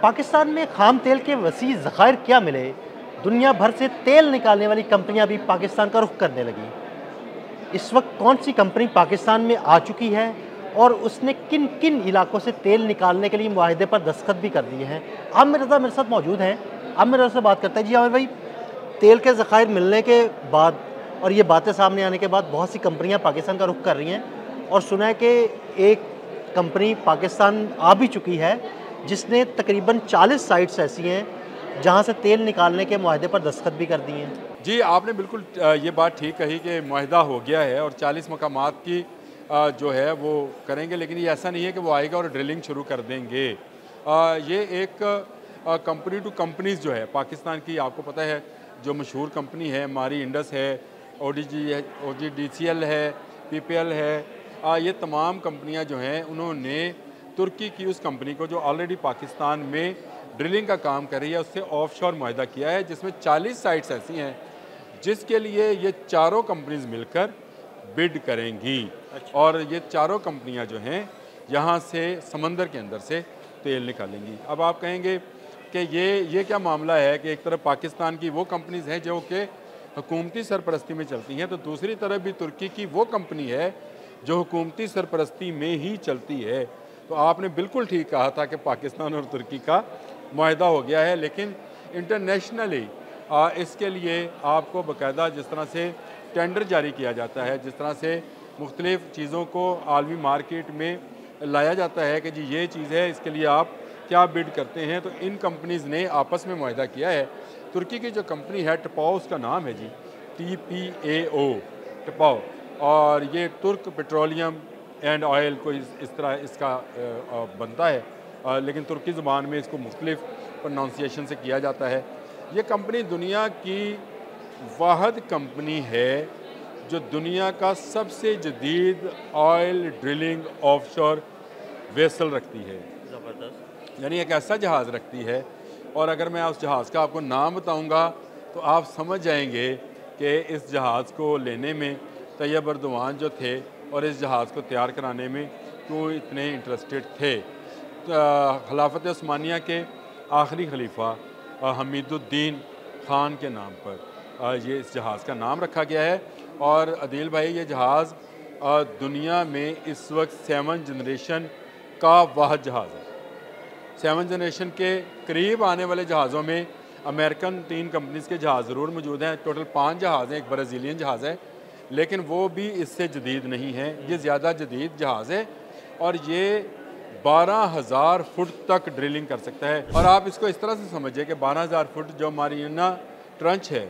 पाकिस्तान में खाम तेल के वसी ज़खायर क्या मिले, दुनिया भर से तेल निकालने वाली कंपनियां भी पाकिस्तान का रुख करने लगी। इस वक्त कौन सी कंपनी पाकिस्तान में आ चुकी है और उसने किन किन इलाकों से तेल निकालने के लिए मुआहदे पर दस्तखत भी कर दिए हैं। आमिर रज़ा मेरे साथ मौजूद हैं। आमिर रज़ा से बात करते हैं। जी आमिर भाई, तेल के ज़खायर मिलने के बाद और ये बातें सामने आने के बाद बहुत सी कंपनियां पाकिस्तान का रुख कर रही हैं और सुना है कि एक कंपनी पाकिस्तान आ भी चुकी है जिसने तकरीबन 40 साइट्स ऐसी हैं जहां से तेल निकालने के मुआहदे पर दस्तखत भी कर दिए हैं। जी, आपने बिल्कुल ये बात ठीक कही कि मुआहदा हो गया है और 40 मकामात की जो है वो करेंगे, लेकिन ये ऐसा नहीं है कि वो आएगा और ड्रिलिंग शुरू कर देंगे। ये एक कंपनी टू कंपनीज़ जो है पाकिस्तान की, आपको पता है जो मशहूर कंपनी है, मारी इंडस है, OGDCL है, PPL है, ये तमाम कंपनियां जो हैं उन्होंने तुर्की की उस कंपनी को जो ऑलरेडी पाकिस्तान में ड्रिलिंग का काम कर रही है उससे ऑफशोर मुआहदा किया है, जिसमें 40 साइट्स ऐसी हैं जिसके लिए ये चारों कंपनीज मिलकर बिड करेंगी। और ये चारों कंपनियां जो हैं यहाँ से समंदर के अंदर से तेल निकालेंगी। अब आप कहेंगे कि ये क्या मामला है कि एक तरफ पाकिस्तान की वो कंपनीज हैं जो कि हुकूमती सरपरस्ती में चलती हैं, तो दूसरी तरफ भी तुर्की की वो कंपनी है जो हुकूमती सरपरस्ती में ही चलती है। तो आपने बिल्कुल ठीक कहा था कि पाकिस्तान और तुर्की का मुआहदा हो गया है, लेकिन इंटरनेशनली इसके लिए आपको बाकायदा जिस तरह से टेंडर जारी किया जाता है, जिस तरह से मुख्तलिफ़ चीज़ों को आलमी मार्केट में लाया जाता है कि जी ये चीज़ है, इसके लिए आप क्या बिड करते हैं, तो इन कंपनीज़ ने आपस में मुआहदा किया है। तुर्की की जो कंपनी है टपाओ, उसका नाम है जी TPAO टपाओ, और ये तुर्क पेट्रोलियम एंड ऑयल को इस तरह इसका बनता है, लेकिन तुर्की ज़ुबान में इसको मुख्तलिफ प्रोनाउंसिएशन से किया जाता है। ये कंपनी दुनिया की वाहिद कंपनी है जो दुनिया का सबसे जदीद ऑयल ड्रिलिंग ऑफशोर वेसल रखती है। ज़बरदस्त, यानी एक ऐसा जहाज़ रखती है, और अगर मैं उस जहाज़ का आपको नाम बताऊंगा तो आप समझ जाएंगे कि इस जहाज़ को लेने में तैयब अर्दवान जो थे और इस जहाज़ को तैयार कराने में क्यों इतने इंटरेस्टेड थे। खिलाफत उस्मानिया के आखिरी खलीफा हमीदुद्दीन ख़ान के नाम पर ये इस जहाज़ का नाम रखा गया है। और अदील भाई, ये जहाज़ दुनिया में इस वक्त 7 जनरेशन का वाहिद जहाज़ है। 7 जनरेशन के करीब आने वाले जहाज़ों में अमेरिकन 3 कंपनीज़ के जहाज़ ज़रूर मौजूद हैं। टोटल 5 जहाज़ हैं, एक ब्राज़ीलियन जहाज़ है, लेकिन वो भी इससे जदीद नहीं है, ये ज़्यादा जदीद जहाज़ है और ये 12,000 फुट तक ड्रिलिंग कर सकता है। और आप इसको इस तरह से समझिए कि 12,000 फुट जो मारियाना ट्रंच है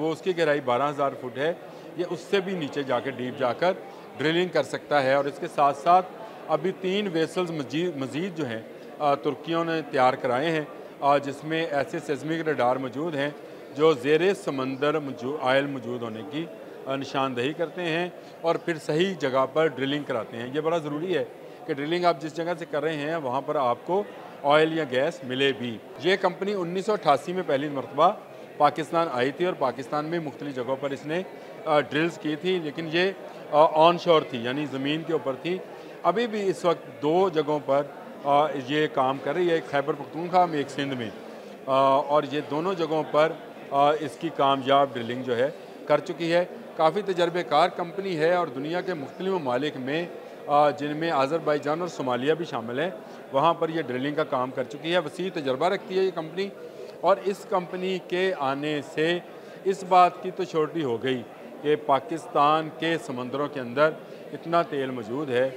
उसकी गहराई 12,000 फुट है, ये उससे भी नीचे जाकर डीप जाकर ड्रिलिंग कर सकता है। और इसके साथ साथ अभी 3 वेसल्स मज़ीद जो हैं तुर्कियों ने तैयार कराए हैं, जिसमें ऐसे सेस्मिक रडार मौजूद हैं जो ज़ेरे समंदर आयल मौजूद होने की निशानदही करते हैं और फिर सही जगह पर ड्रिलिंग कराते हैं। ये बड़ा ज़रूरी है कि ड्रिलिंग आप जिस जगह से कर रहे हैं वहाँ पर आपको ऑयल या गैस मिले भी। ये कंपनी 1988 में पहली मरतबा पाकिस्तान आई थी और पाकिस्तान में मुख्तलिफ जगहों पर इसने ड्रिल्स की थी, लेकिन ये ऑन शोर थी, यानी ज़मीन के ऊपर थी। अभी भी इस वक्त 2 जगहों पर ये काम कर रही है, एक खैबर पख्तूनख्वा में, एक सिंध में, और ये दोनों जगहों पर इसकी कामयाब ड्रिलिंग जो है कर चुकी है। काफ़ी तजर्बेकार कंपनी है और दुनिया के मुख्तलिफ ममालिक में जिनमें आज़रबाईजान और सोमालिया भी शामिल हैं, वहाँ पर ये ड्रिलिंग का काम कर चुकी है। वसी तजर्बा रखती है ये कंपनी, और इस कंपनी के आने से इस बात की तो छोटी हो गई कि पाकिस्तान के समंदरों के अंदर इतना तेल मौजूद है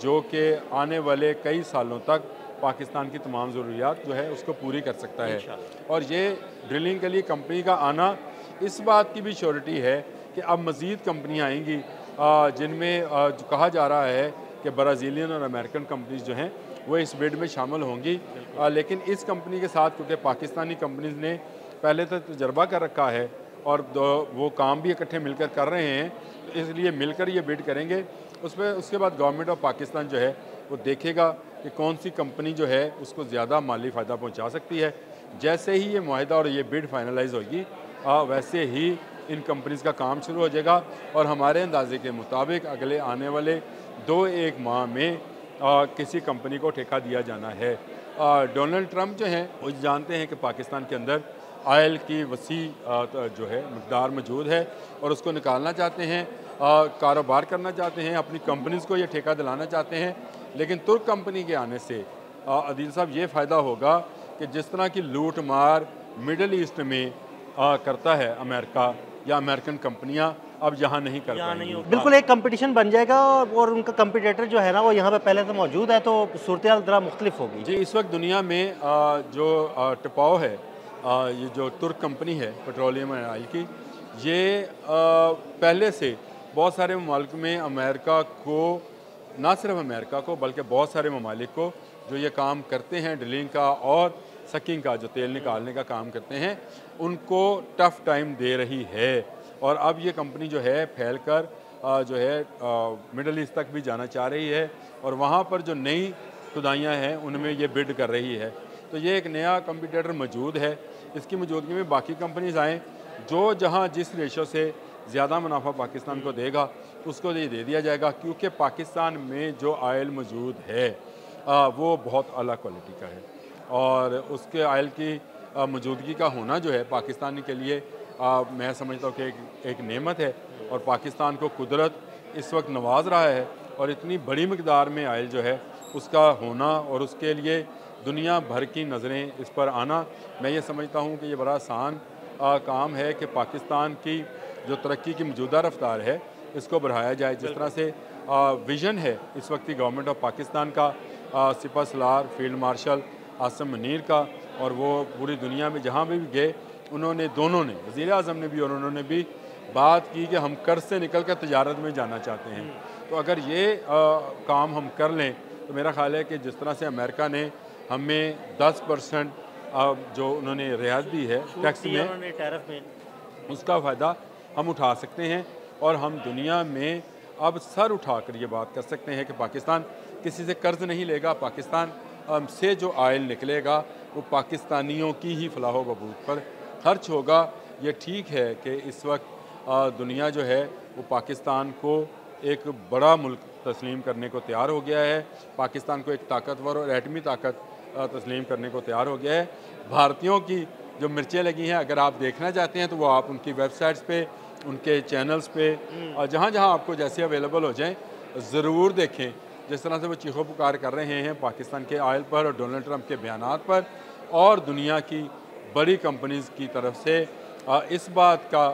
जो कि आने वाले कई सालों तक पाकिस्तान की तमाम ज़रूरियात जो है उसको पूरी कर सकता है। और ये ड्रिलिंग के लिए कंपनी का आना इस बात की भी श्योरिटी है कि अब मज़ीद कंपनियाँ आएंगी जिनमें कहा जा रहा है कि ब्राज़ीलियन और अमेरिकन कंपनीज जो हैं वो इस बिड में शामिल होंगी। लेकिन इस कंपनी के साथ क्योंकि पाकिस्तानी कंपनीज ने पहले तो तजर्बा कर रखा है और वो काम भी इकट्ठे मिलकर कर रहे हैं, तो इसलिए मिलकर ये बिड करेंगे। उसके बाद गवर्नमेंट ऑफ पाकिस्तान जो है वो देखेगा कि कौन सी कंपनी जो है उसको ज़्यादा माली फ़ायदा पहुँचा सकती है। जैसे ही ये मुआहदा और ये बिड फाइनलाइज होगी वैसे ही इन कंपनीज़ का काम शुरू हो जाएगा और हमारे अंदाजे के मुताबिक अगले आने वाले 2-1 माह में किसी कंपनी को ठेका दिया जाना है। डोनाल्ड ट्रंप जो हैं वो जानते हैं कि पाकिस्तान के अंदर आयल की वसी जो है मकदार मौजूद है और उसको निकालना चाहते हैं, कारोबार करना चाहते हैं, अपनी कंपनीज़ को ये ठेका दिलाना चाहते हैं। लेकिन तुर्क कंपनी के आने से अदील साहब ये फ़ायदा होगा कि जिस तरह की लूट मार मिडल ईस्ट में करता है अमेरिका या अमेरिकन कंपनियां, अब यहाँ नहीं कर पाएंगी। बिल्कुल एक कंपटीशन बन जाएगा और उनका कंपटीटर जो है ना वो यहाँ पे पहले से मौजूद है, तो सूरत हाल ज़रा मुख्तलिफ होगी। जी, इस वक्त दुनिया में जो टपाओ है, ये जो तुर्क कंपनी है पेट्रोलियम एंड ऑयल की, ये पहले से बहुत सारे ममालिक में अमेरिका को, ना सिर्फ अमेरिका को बल्कि बहुत सारे ममालिक को जो ये काम करते हैं ड्रिलिंग का और सकिंग का, जो तेल निकालने का काम करते हैं, उनको टफ़ टाइम दे रही है। और अब ये कंपनी जो है फैल कर जो है मिडल ईस्ट तक भी जाना चाह रही है और वहाँ पर जो नई खुदाइयाँ हैं उनमें ये बिड कर रही है। तो ये एक नया कंपटीटर मौजूद है। इसकी मौजूदगी में बाकी कंपनीज आएँ जो जहाँ जिस रेशो से ज़्यादा मुनाफा पाकिस्तान को देगा उसको ये दे दिया जाएगा, क्योंकि पाकिस्तान में जो आयल मौजूद है वो बहुत आला क्वालिटी का है और उसके आयल की मौजूदगी का होना जो है पाकिस्तान के लिए मैं समझता हूँ कि एक नेमत है। और पाकिस्तान को कुदरत इस वक्त नवाज रहा है और इतनी बड़ी मकदार में आयल जो है उसका होना और उसके लिए दुनिया भर की नज़रें इस पर आना, मैं ये समझता हूँ कि ये बड़ा आसान काम है कि पाकिस्तान की जो तरक्की की मौजूदा रफ्तार है इसको बढ़ाया जाए। जिस तरह से विज़न है इस वक्त की गवर्नमेंट ऑफ पाकिस्तान का, सिपह सलार फील्ड मार्शल आसिम मुनीर का, और वो पूरी दुनिया में जहाँ भी गए उन्होंने, दोनों ने, वज़ीर आज़म ने भी और उन्होंने भी बात की कि हम कर्ज से निकल कर तजारत में जाना चाहते हैं। तो अगर ये काम हम कर लें तो मेरा ख्याल है कि जिस तरह से अमेरिका ने हमें 10% जो उन्होंने रियायत दी है टैक्स में, उसका फ़ायदा हम उठा सकते हैं और हम दुनिया में अब सर उठाकर ये बात कर सकते हैं कि पाकिस्तान किसी से कर्ज नहीं लेगा। पाकिस्तान से जो आयल निकलेगा वो पाकिस्तानियों की ही फलाह व बहबूद पर खर्च होगा। ये ठीक है कि इस वक्त दुनिया जो है वो पाकिस्तान को एक बड़ा मुल्क तस्लीम करने को तैयार हो गया है, पाकिस्तान को एक ताकतवर और एटमी ताकत तस्लीम करने को तैयार हो गया है। भारतीयों की जो मिर्चें लगी हैं, अगर आप देखना चाहते हैं तो वो आप उनकी वेबसाइट्स पे, उनके चैनल्स पे और जहाँ जहाँ आपको जैसे अवेलेबल हो जाएं ज़रूर देखें। जिस तरह से वो चीखो पुकार कर रहे हैं पाकिस्तान के आयल पर और डोनाल्ड ट्रंप के बयानात पर और दुनिया की बड़ी कंपनीज़ की तरफ से इस बात का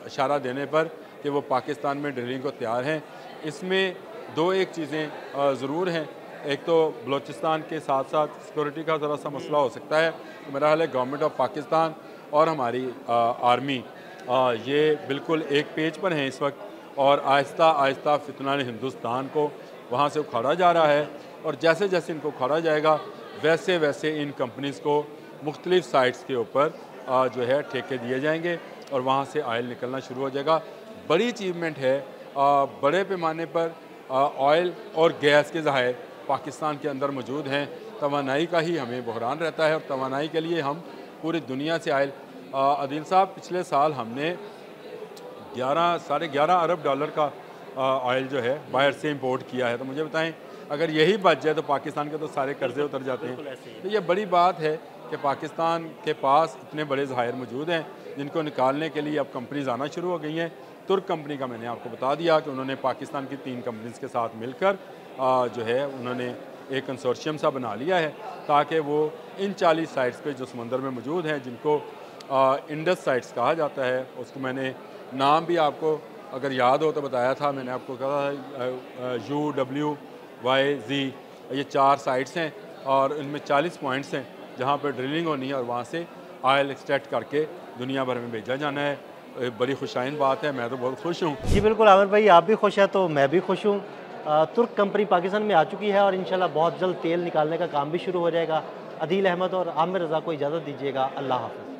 इशारा देने पर कि वो पाकिस्तान में ड्रिलिंग को तैयार हैं, इसमें दो एक चीज़ें ज़रूर हैं। एक तो बलूचिस्तान के साथ साथ सिक्योरिटी का ज़रा सा मसला हो सकता है। तो मेरा ख्याल है गवर्नमेंट ऑफ पाकिस्तान और हमारी आर्मी ये बिल्कुल एक पेज पर हैं इस वक्त और आहिस्ता आहिस्ता फितना हिंदुस्तान को वहाँ से उखाड़ा जा रहा है और जैसे जैसे इनको उखाड़ा जाएगा वैसे वैसे इन कंपनीज़ को मुख्तलिफ साइट्स के ऊपर जो है ठेके दिए जाएंगे और वहाँ से आयल निकलना शुरू हो जाएगा। बड़ी अचीवमेंट है, बड़े पैमाने पर ऑयल और गैस के ज़खायर पाकिस्तान के अंदर मौजूद हैं। तवानाई का ही हमें बहरान रहता है और तवानाई के लिए हम पूरी दुनिया से आयल, अदील साहब पिछले साल हमने 11.5 अरब डॉलर का ऑयल जो है बाहर से इंपोर्ट किया है। तो मुझे बताएं अगर यही बच जाए तो पाकिस्तान के तो सारे कर्जे उतर जाते हैं। तो ये बड़ी बात है कि पाकिस्तान के पास इतने बड़े ज़खायर मौजूद हैं जिनको निकालने के लिए अब कंपनीज आना शुरू हो गई हैं। तुर्क कंपनी का मैंने आपको बता दिया कि उन्होंने पाकिस्तान की 3 कंपनीज के साथ मिलकर जो है उन्होंने एक कंसोर्शियम सा बना लिया है ताकि वो इन 40 साइट्स पे जो समंदर में मौजूद हैं, जिनको इंडस साइट्स कहा जाता है, उसको मैंने नाम भी आपको अगर याद हो तो बताया था। मैंने आपको कहा UWYZ, ये 4 साइट्स हैं और इनमें 40 पॉइंट्स हैं जहाँ पर ड्रिलिंग होनी है और वहाँ से आयल एक्सट्रैक्ट करके दुनिया भर में भेजा जाना है। बड़ी खुशाइन बात है, मैं तो बहुत खुश हूँ। जी बिल्कुल आमिर भाई, आप भी खुश हैं तो मैं भी खुश हूँ। तुर्क कंपनी पाकिस्तान में आ चुकी है और इंशाल्लाह बहुत जल्द तेल निकालने का काम भी शुरू हो जाएगा। अदील अहमद और आमिर रज़ा को इजाज़त दीजिएगा। अल्लाह हाफ़िज़।